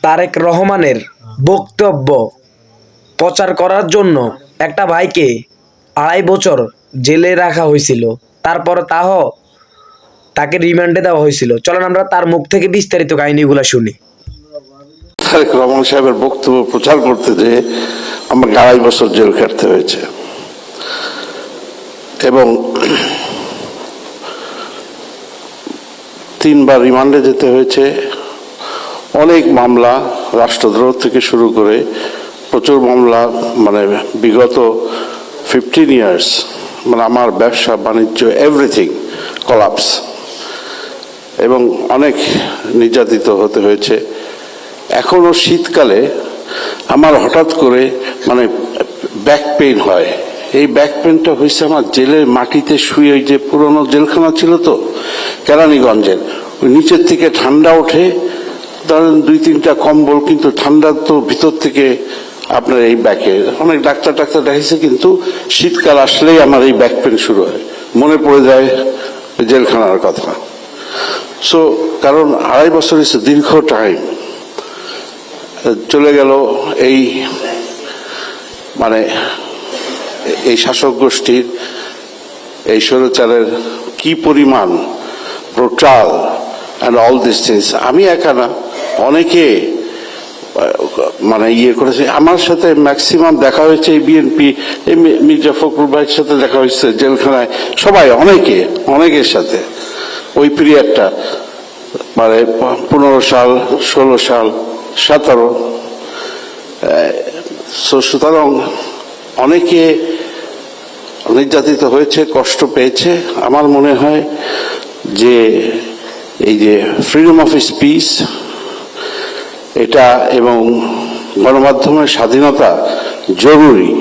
তারেক রহমানের বক্তব্য প্রচার করার জন্য একটা ভাইকে 2.5 বছর জেলে রাখা হয়েছিল, তারপর তাকে রিমান্ডে দেওয়া হয়েছিল। চলেন আমরা তার মুখ থেকে বিস্তারিত কাহিনীগুলো শুনি। তারেক রহমান সাহেবের বক্তব্য প্রচার করতে যে আমাকে 2.5 বছর জেল কাটতে হয়েছে এবং 3 বার রিমান্ডে যেতে হয়েছে। অনেক মামলা, রাষ্ট্রদ্রোহ থেকে শুরু করে প্রচুর মামলা, মানে বিগত 15 ইয়ার্স, মানে আমার ব্যবসা বাণিজ্য এভরিথিং কলাপস, এবং অনেক নির্যাতিত হতে হয়েছে। এখনো শীতকালে আমার হঠাৎ করে মানে ব্যাক পেইন হয়। এই ব্যাক পেইনটা হয়েছে আমার জেলের মাটিতে শুয়ে, ওই যে পুরনো জেলখানা ছিল তো কেরানীগঞ্জের, ওই নিচের থেকে ঠান্ডা ওঠে, ধরেন 2-3টা কম্বল, কিন্তু ঠান্ডা তো ভিতর থেকে আপনার এই ব্যাকে। অনেক ডাক্তার দেখাইছে, কিন্তু শীতকাল আসলেই আমার এই ব্যাক পেইন শুরু হয়, মনে পড়ে যায় জেলখানার কথা। সো কারণ 2.5 বছর ইস দীর্ঘ টাইম চলে গেল। এই মানে এই শাসক গোষ্ঠীর, এই স্বৈরাচারের কি পরিমাণ brutal and all this things. আমি একা না, অনেকে মানে করেছে। আমার সাথে ম্যাক্সিমাম দেখা হয়েছে এই বিএনপি, এই মির্জা ফখরুল ভাইয়ের সাথে দেখা হয়েছে জেলখানায়, সবাই অনেকের সাথে ওই পিরিয়ডটা, মানে 15 সাল, 16 সাল, 17। সুতরাং অনেকে নির্যাতিত হয়েছে, কষ্ট পেয়েছে। আমার মনে হয় যে এই যে ফ্রিডম অফ স্পিচ এটা এবং গণমাধ্যমের স্বাধীনতা জরুরি।